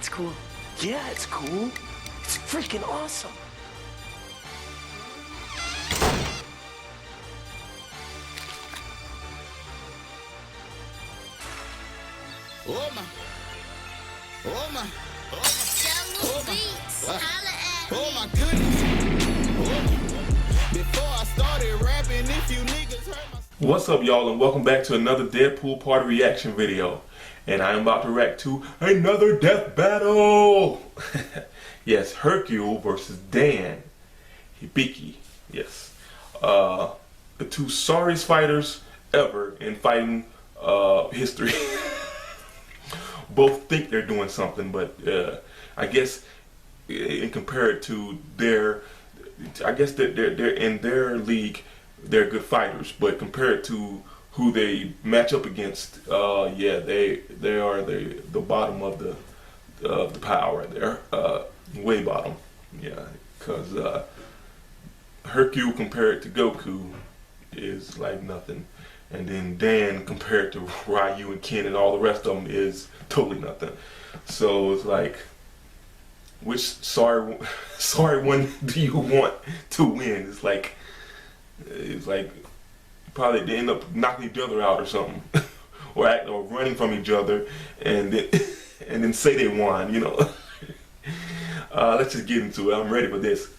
That's cool. Yeah, it's cool. It's freaking awesome. Oh my. Oh my. Oh my. Oh my goodness. Oh. Before I started rapping, if you niggas heard my... What's up, y'all, and welcome back to another Deadpool party reaction video. And I am about to react to another death battle. Yes, Hercule versus Dan Hibiki. Yes, the two sorriest fighters ever in fighting history. Both think they're doing something, but I guess in compared to their, I guess that they're in their league, they're good fighters. But compared to who they match up against, yeah, they are the bottom of the pile right there, way bottom. Yeah, because Hercule compared to Goku is like nothing. And then Dan compared to Ryu and Ken and all the rest of them is totally nothing. So it's like, which sorry one do you want to win? It's like probably they end up knocking each other out or something, or running from each other, and then say they won. You know. Let's just get into it. I'm ready for this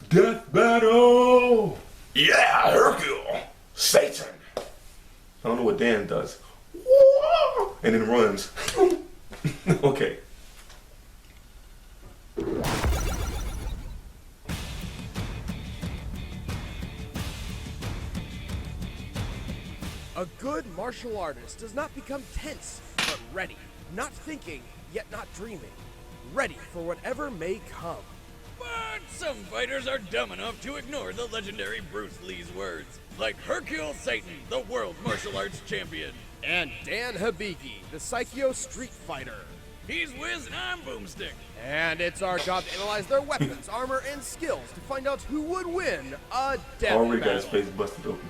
death battle. Yeah, Hercule, Satan. I don't know what Dan does. And then runs. Okay. A good martial artist does not become tense, but ready. Not thinking, yet not dreaming. Ready for whatever may come. But some fighters are dumb enough to ignore the legendary Bruce Lee's words, like Hercule Satan, the world martial arts champion. And Dan Hibiki, the Psycho Street Fighter. He's Wiz and I'm Boomstick. And it's our job to analyze their weapons, armor, and skills to find out who would win a death Already got battle. his face busted open.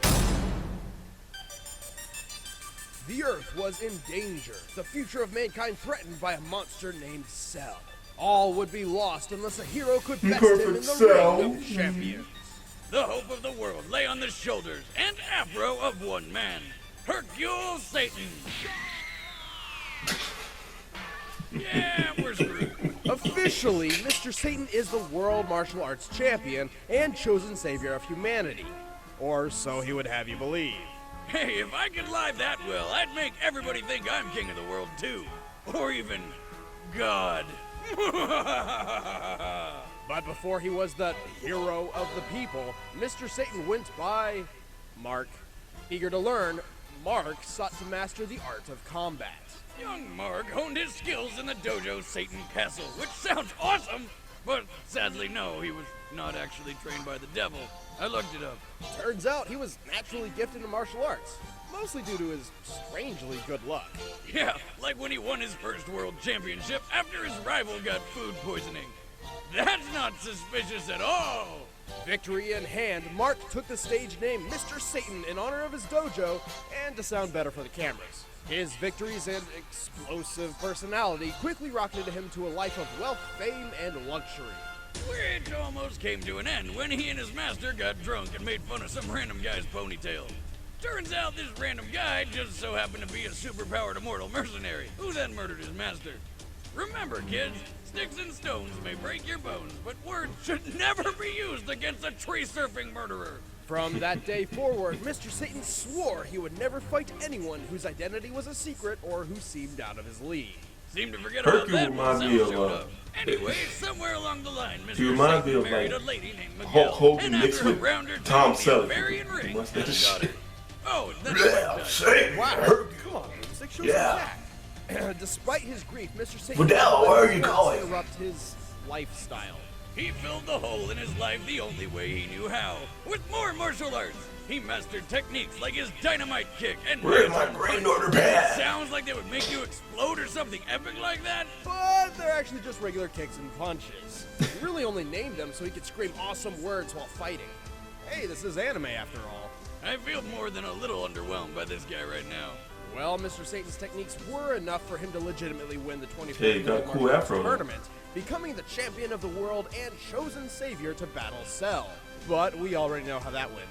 The Earth was in danger, the future of mankind threatened by a monster named Cell. All would be lost unless a hero could best him in the Cell. ring of champions. The hope of the world lay on the shoulders and afro of one man, Hercule Satan. Yeah, we're screwed. Officially, Mr. Satan is the world martial arts champion and chosen savior of humanity. Or so he would have you believe. Hey, if I could lie that well, I'd make everybody think I'm king of the world too. Or even God. But before he was the hero of the people, Mr. Satan went by Mark. Eager to learn, Mark sought to master the art of combat. Young Mark honed his skills in the dojo Satan Castle, which sounds awesome, but sadly no, he was not actually trained by the devil. I looked it up. Turns out he was naturally gifted in martial arts, mostly due to his strangely good luck. Yeah, like when he won his first world championship after his rival got food poisoning. That's not suspicious at all. Victory in hand, Mark took the stage name Mr. Satan in honor of his dojo and to sound better for the cameras. His victories and explosive personality quickly rocketed him to a life of wealth, fame, and luxury. Which almost came to an end when he and his master got drunk and made fun of some random guy's ponytail. Turns out this random guy just so happened to be a superpowered immortal mercenary who then murdered his master. Remember, kids, sticks and stones may break your bones, but words should never be used against a tree-surfing murderer. From that day forward, Mr. Satan swore he would never fight anyone whose identity was a secret or who seemed out of his league. Seemed to forget about Hercule that when reminds me Cell of, showed up. Anyway, somewhere along the line, he Mr. reminds me Satan of, married like, a lady named Miguel, Hulk Hogan and mixed after a with round or two, Tom the Selleck. Bavarian ring, What's that got shit? it. Oh, and then Yeah, say, Wow, Hercule. come on, Boomstick, show Yeah. some tact. Despite his grief, Mr. Satan Vidal, where are you didn't going? interrupt his lifestyle. he filled the hole in his life the only way he knew how, with more martial arts. He mastered techniques like his dynamite kick and Where's my green order pad? sounds like they would make you explode or something epic like that. But they're actually just regular kicks and punches. He really only named them so he could scream awesome words while fighting. Hey, this is anime after all. I feel more than a little underwhelmed by this guy right now. Well, Mr. Satan's techniques were enough for him to legitimately win the 24th Hey, you got a cool afro, though. tournament, becoming the champion of the world and chosen savior to battle Cell. But we already know how that went.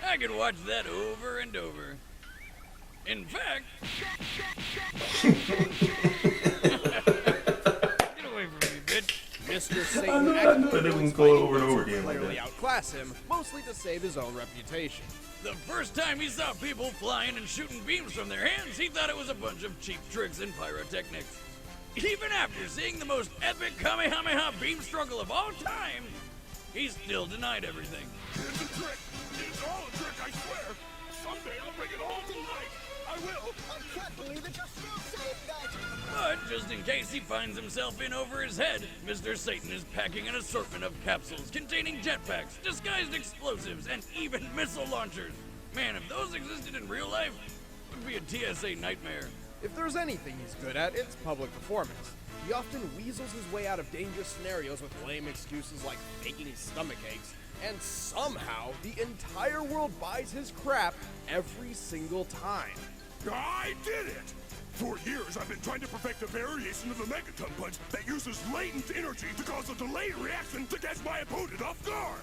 I could watch that over and over. In fact... Get away from me, bitch. Mr. I Satan know actively they wouldn't avoids go fighting over and those over who again like clearly that. outclass him, mostly to save his own reputation. The first time he saw people flying and shooting beams from their hands, he thought it was a bunch of cheap tricks and pyrotechnics. Even after seeing the most epic Kamehameha beam struggle of all time, he still denied everything. It's a trick. It's all a trick, I swear. Someday I'll bring it all to light. I will. I can't believe that you're still saying that. But just in case he finds himself in over his head, Mr. Satan is packing an assortment of capsules containing jetpacks, disguised explosives, and even missile launchers. Man, if those existed in real life, it would be a TSA nightmare. If there's anything he's good at, it's public performance. He often weasels his way out of dangerous scenarios with lame excuses like faking stomach aches, and somehow the entire world buys his crap every single time. I did it! For years, I've been trying to perfect a variation of the Megaton Punch that uses latent energy to cause a delayed reaction to catch my opponent off guard.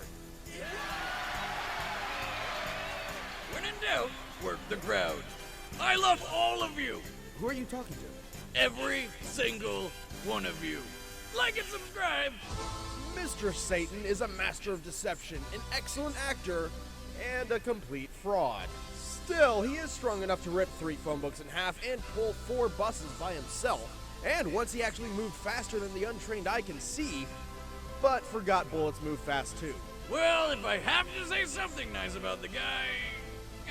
When in doubt, work the crowd. I love all of you. Who are you talking to? Every single one of you. Like and subscribe. Mr. Satan is a master of deception, an excellent actor, and a complete fraud. Still, he is strong enough to rip 3 phone books in half and pull 4 buses by himself. And once he actually moved faster than the untrained eye can see, but forgot bullets move fast too. Well, if I have to say something nice about the guy,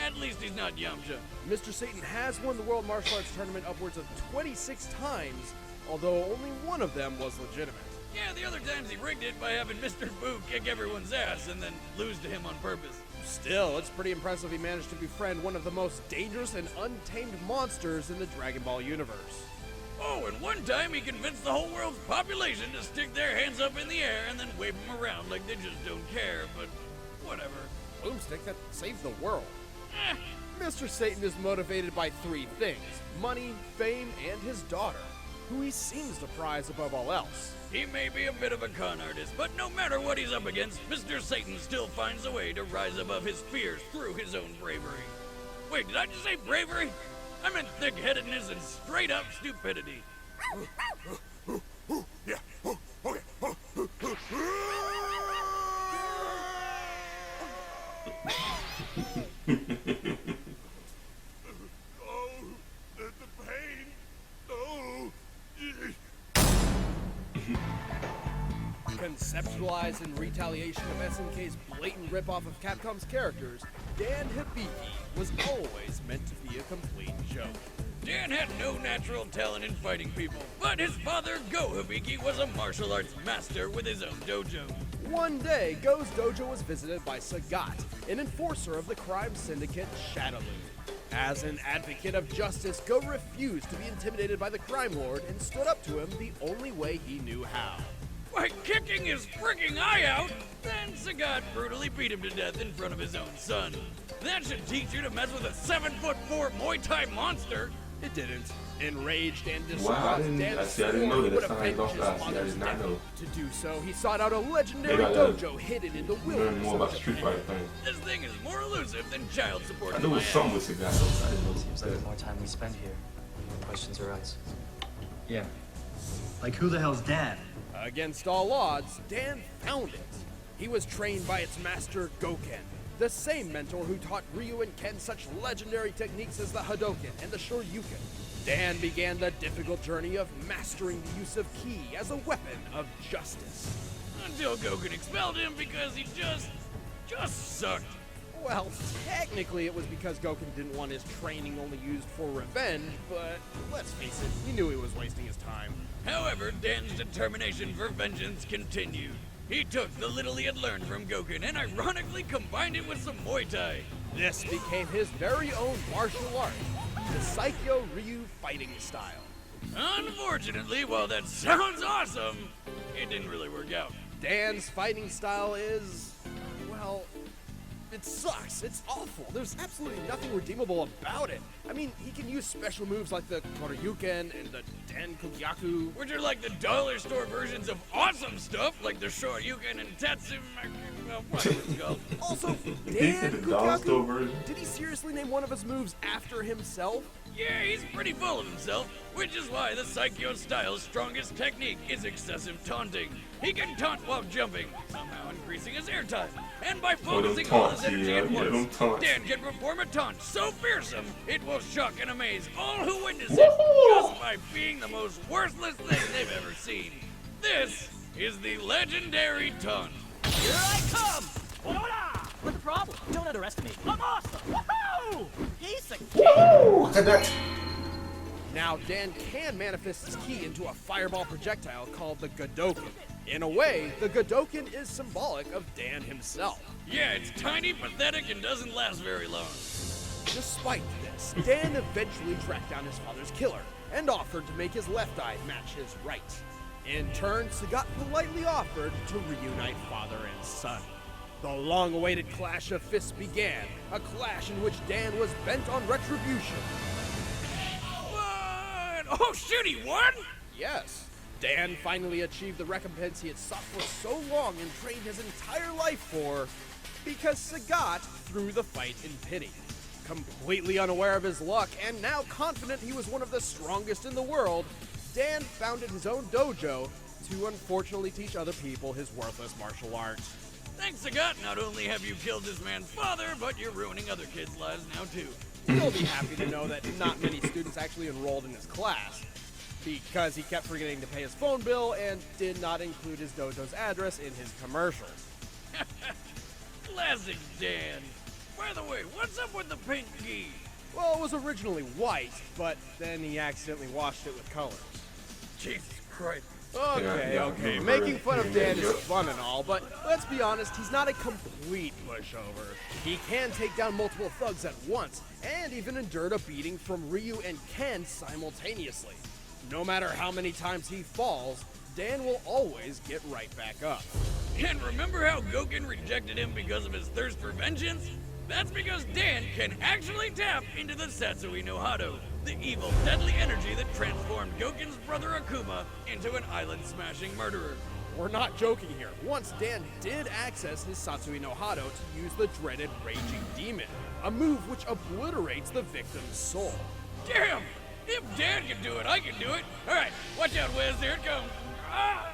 at least he's not Yamcha. Mr. Satan has won the World Martial Arts Tournament upwards of 26 times, although only one of them was legitimate. Yeah, the other times he rigged it by having Mr. Boo kick everyone's ass and then lose to him on purpose. Still, it's pretty impressive he managed to befriend one of the most dangerous and untamed monsters in the Dragon Ball universe. Oh, and one time he convinced the whole world's population to stick their hands up in the air and then wave them around like they just don't care, but whatever. Boomstick that saved the world. Eh, Mr. Satan is motivated by 3 things: money, fame, and his daughter, who he seems to prize above all else. he may be a bit of a con artist, but no matter what he's up against, Mr. Satan still finds a way to rise above his fears through his own bravery. Wait, did I just say bravery? I meant thick-headedness and straight-up stupidity. Yeah. Okay. Oh, the pain. Oh. Conceptualized in retaliation of SNK's blatant ripoff of Capcom's characters, Dan Hibiki was always meant to be a complete joke. Dan had no natural talent in fighting people, but his father, Go Hibiki, was a martial arts master with his own dojo. One day, Go's dojo was visited by Sagat, an enforcer of the crime syndicate Shadowloo. As an advocate of justice, Go refused to be intimidated by the crime lord and stood up to him the only way he knew how. By kicking his freaking eye out, then Sagat brutally beat him to death in front of his own son. That should teach you to mess with a 7'4" Muay Thai monster. It didn't. Enraged and Wow, I distraught, didn't- Dan I didn't know swore he that. would That avenge sounded his off-balance. I father's did not death. know. To do so, he sought out a legendary Maybe I gotta dojo hidden in the Learn wilderness more about of the Street Japan. Fighter thing. This thing is more elusive than child support. I in knew it my was ass. something with Sagat. I didn't know. Seems like the more time we spend here, the more questions arise. Yeah. Like, who the hell's Dan? Against all odds, Dan found it. He was trained by its master, Goken, the same mentor who taught Ryu and Ken such legendary techniques as the Hadoken and the Shoryuken. Dan began the difficult journey of mastering the use of ki as a weapon of justice. Until Goku expelled him because he just sucked. Well, technically it was because Goken didn't want his training only used for revenge, but let's face it, he knew he was wasting his time. However, Dan's determination for vengeance continued. He took the little he had learned from Goku and ironically combined it with some Muay Thai. This became his very own martial art, the Saikyo Ryu fighting style. Unfortunately, while that sounds awesome, it didn't really work out. Dan's fighting style is, well, it sucks. It's awful. There's absolutely nothing redeemable about it. I mean, he can use special moves like the Koryuken and the Den Kugyaku, Which are like the dollar store versions of awesome stuff, like the Shoryuken and Tetsu. Whatever it's called. Also, He said Dan the dollar store Kugyaku, version. did he seriously name one of his moves after himself? Yeah, he's pretty full of himself, which is why the Psycho style's strongest technique is excessive taunting. He can taunt while jumping, somehow increasing his airtime. And by focusing all his taunts, energy yeah, at yeah, them once, taunts. Dan can perform a taunt so fearsome, it will shock and amaze all who witness it just by being the most worthless thing they've ever seen. This is the legendary taunt. Here I come! Hola! What's the problem? Don't underestimate me. I'm awesome! Woohoo! He's a king! Now, Dan can manifest his ki into a fireball projectile called the Godoken. In a way, the Godoken is symbolic of Dan himself. Yeah, it's tiny, pathetic, and doesn't last very long. Despite this, Dan eventually tracked down his father's killer and offered to make his left eye match his right. In turn, Sagat politely offered to reunite father and son. The long-awaited clash of fists began, a clash in which Dan was bent on retribution. What? Oh shoot, he won? Yes, Dan finally achieved the recompense he had sought for so long and trained his entire life for, because Sagat threw the fight in pity. Completely unaware of his luck and now confident he was one of the strongest in the world, Dan founded his own dojo to unfortunately teach other people his worthless martial arts. Thanks, Sagat. Not only have you killed this man's father, but you're ruining other kids' lives now too. You'll be happy to know that not many students actually enrolled in his class, because he kept forgetting to pay his phone bill and did not include his dojo's address in his commercials. Classic Dan. By the way, what's up with the pink gi? Well, it was originally white, but then he accidentally washed it with colors. Jesus Christ. Okay, okay. Making fun of Dan is fun and all, but let's be honest, he's not a complete pushover. He can take down multiple thugs at once, and even endured a beating from Ryu and Ken simultaneously. No matter how many times he falls, Dan will always get right back up. And remember how Goken rejected him because of his thirst for vengeance? That's because Dan can actually tap into the Satsui no Hado, the evil, deadly energy that transformed Goken's brother Akuma into an island-smashing murderer. We're not joking here. Once Dan did access his Satsui no Hado to use the dreaded Raging Demon, a move which obliterates the victim's soul. Damn! If Dan can do it, I can do it! Alright, watch out, Wes, here it comes! Ah!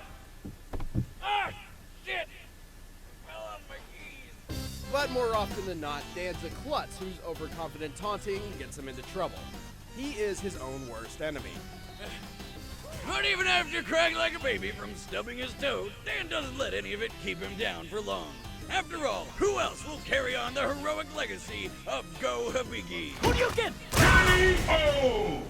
Ah! Shit! Fell off my keys! But more often than not, Dan's a klutz whose overconfident taunting gets him into trouble. He is his own worst enemy. But even after crying like a baby from stubbing his toe, Dan doesn't let any of it keep him down for long. After all, who else will carry on the heroic legacy of Go Hibiki? Koryuken! Oh!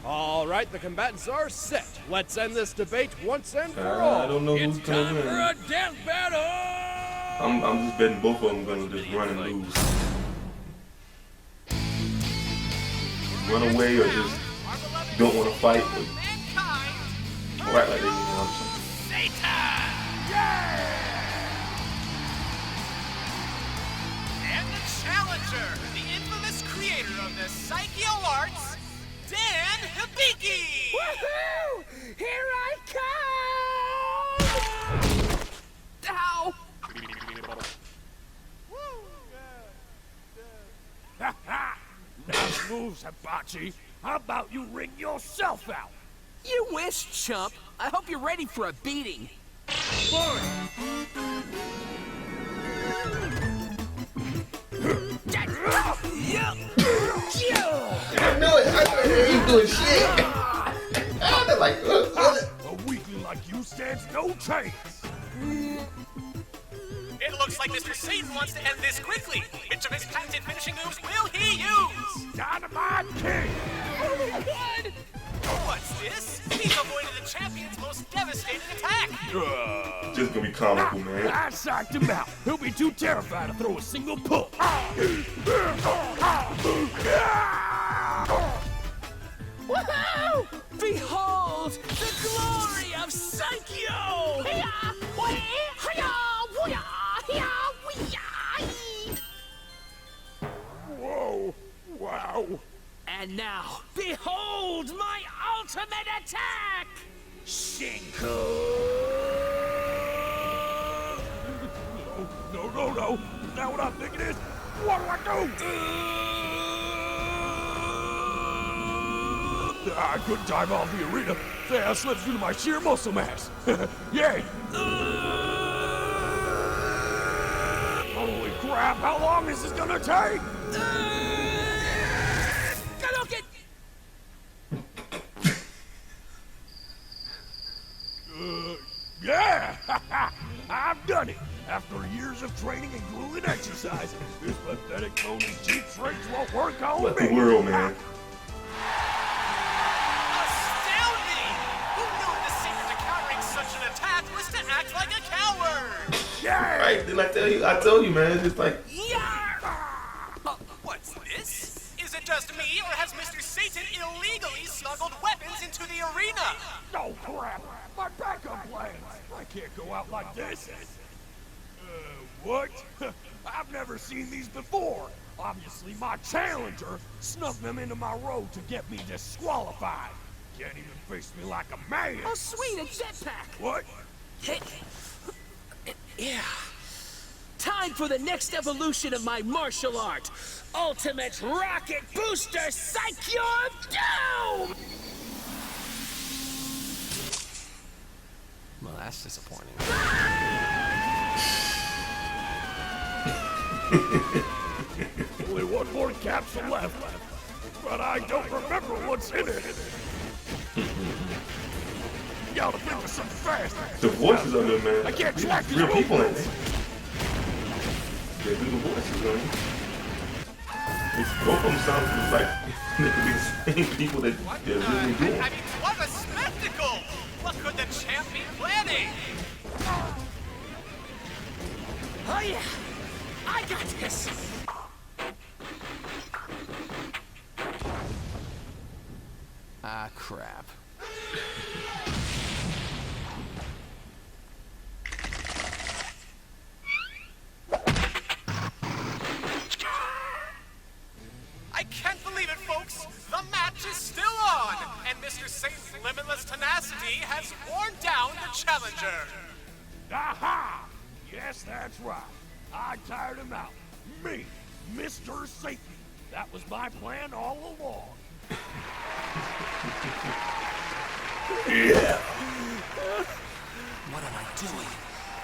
All right, the combatants are set. Let's end this debate once and for I all. don't know It's who's gonna time win. for a death battle! I'm just betting both of them gonna just run and lose. Run away or just don't want to fight, but or act like they want something. And the challenger, the infamous creator of the Psycho Arts, Dan Hibiki! Woohoo! Here I come! Ow! Nice moves, Hibachi. How about you ring yourself out? You wish, chump. I hope you're ready for a beating. I know it. I ain't doing shit. They're like, A weakling like you stands no chance. It looks like Mr. Satan wants to end this quickly. Which of his patented finishing moves will he use? Dynamite King! What's this? He's avoided the champion's most devastating attack. just gonna be comical, man. I psyched him out. He'll be too terrified to throw a single pull. Woohoo! Woo! Behold the glory of Psycho! Whoa! Wow! And now, behold my ultimate attack! Shinku! No. Now what I'm thinking is, what do I do? I couldn't time off the arena. That slips due to my sheer muscle mass. Yay! Holy crap, how long is this gonna take? Yeah! I've done it! After years of training and grueling exercise, this pathetic phony's cheap tricks won't work on What me! the world, man? Astounding! Who knew the secret to countering such an attack was to act like a coward? Yeah! Right? Didn't I tell you? I told you, man. It's just like. What's this? Is it just me, or has Mr. Satan illegally smuggled weapons into the arena? Oh crap! My backup plans! I can't go out like this! What? I've never seen these before! Obviously my challenger snuck them into my road to get me disqualified! Can't even face me like a man! Oh, sweet, a jetpack! What? Yeah. Time for the next evolution of my martial art. Ultimate Rocket Booster Psycho Doom! Well, that's disappointing. Only one more capsule left, but I don't remember what's in it. You gotta think of something fast. The voices on them, man. I can't track these real people in movements. it. They do the voices on you. Both of them sound like they could be the same people that they're really doing. I mean, what a spectacle! What could the champ be planning? Oh yeah, I got this. Ah, crap. I can't believe it, folks! The match is still on, and Mr. Satan's limitless tenacity has worn down the challenger. Aha! Yes, that's right. I tired him out. Me, Mr. Satan. That was my plan all along. Yeah. What am I doing?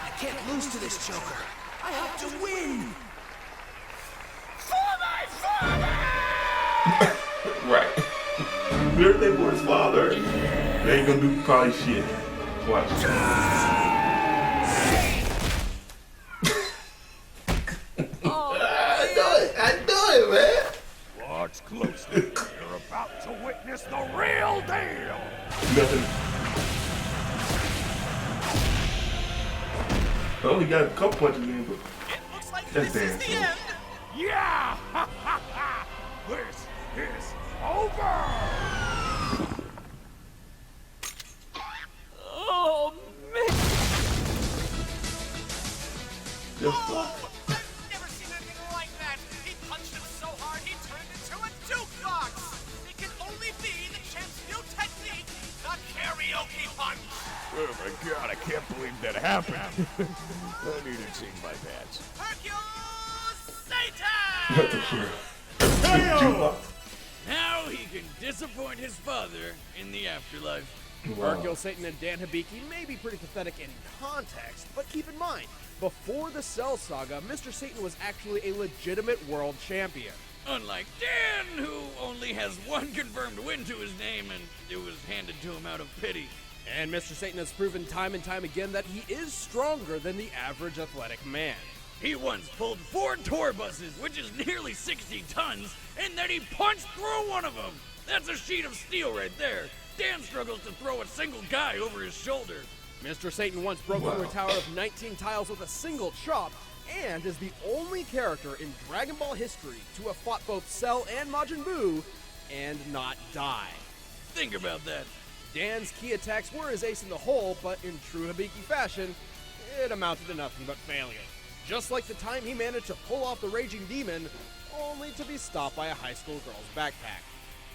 I can't lose to this Joker. I have to win. For my father! Right. They're for his father. They ain't gonna do probably shit. Watch. I do it, man. Watch closely. You're about to witness the real deal. Nothing. Oh, he got a couple punches in, but It looks like that's this is damn the cool. end. Yeah! This is over! Oh, man. Just I've never seen anything like that. He punched him so hard he turned into a jukebox. It can only be the champ's new technique, the karaoke punch. Oh my god, I can't believe that happened. I need to change my badge. Hercule Satan! Now he can disappoint his father in the afterlife. Wow. Hercule Satan and Dan Hibiki may be pretty pathetic in context, but keep in mind, before the Cell Saga, Mr. Satan was actually a legitimate world champion. Unlike Dan, who only has one confirmed win to his name, and it was handed to him out of pity. And Mr. Satan has proven time and time again that he is stronger than the average athletic man. He once pulled 4 tour buses, which is nearly 60 tons, and then he punched through one of them. That's a sheet of steel right there. Dan struggles to throw a single guy over his shoulder. Mr. Satan once broke through a tower of 19 tiles with a single chop, and is the only character in Dragon Ball history to have fought both Cell and Majin Buu and not die. Think about that. Dan's key attacks were his ace in the hole, but in true Hibiki fashion, it amounted to nothing but failure. Just like the time he managed to pull off the Raging Demon, only to be stopped by a high school girl's backpack.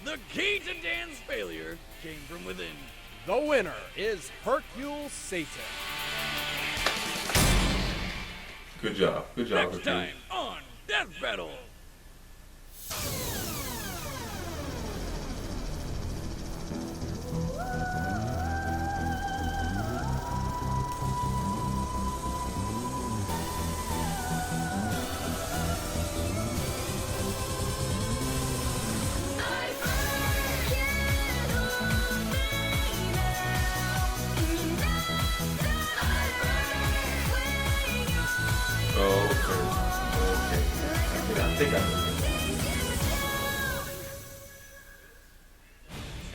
The key to Dan's failure came from within. The winner is Hercule Satan. Good job. Good job. Next time on Death Battle. I think I know.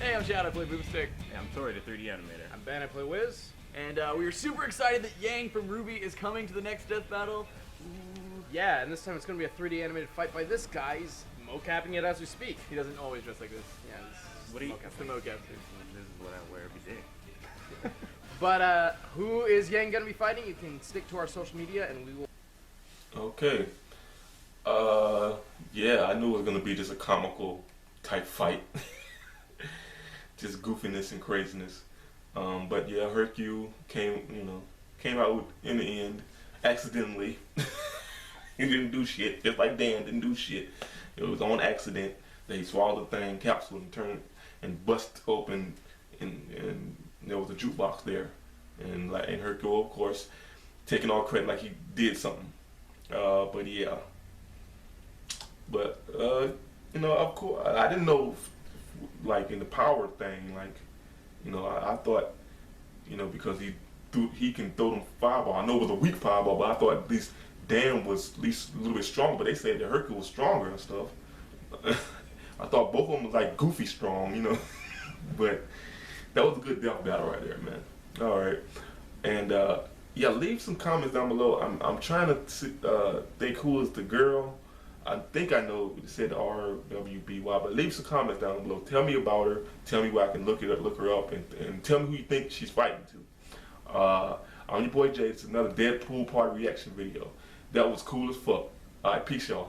Hey, I'm Chad, I play Boomstick. Hey, I'm Tori, the 3D animator. I'm Ben, I play Wiz. And we are super excited that Yang from Ruby is coming to the next Death Battle. Ooh. Yeah, and this time it's going to be a 3D animated fight by this guy. He's mocapping it as we speak. He doesn't always dress like this. Yeah, this What do you? It's the mocap suit. This is what I wear every day. But who is Yang going to be fighting? You can stick to our social media and we will... Okay. Yeah, I knew it was gonna be just a comical type fight. Just goofiness and craziness. But yeah, Hercule came out with, in the end, accidentally. He didn't do shit, just like Dan didn't do shit. It was on accident that he swallowed the thing, capsule, and turned and bust open, and there was a jukebox there. And Hercule, of course, taking all credit like he did something. But yeah. But of course, I didn't know, like in the power thing, like, I thought, because he can throw them fireball. I know it was a weak fireball, but I thought at least Dan was at least a little bit stronger. But they said that Hercule was stronger and stuff. I thought both of them was like goofy strong, But that was a good death battle right there, man. All right, and yeah, leave some comments down below. I'm trying to think who is the girl. I think I know it said RWBY, but leave some comments down below. Tell me about her. Tell me where I can look her up, and tell me who you think she's fighting to. I'm your boy Jay. It's another Deadpool party reaction video. That was cool as fuck. All right, peace, y'all.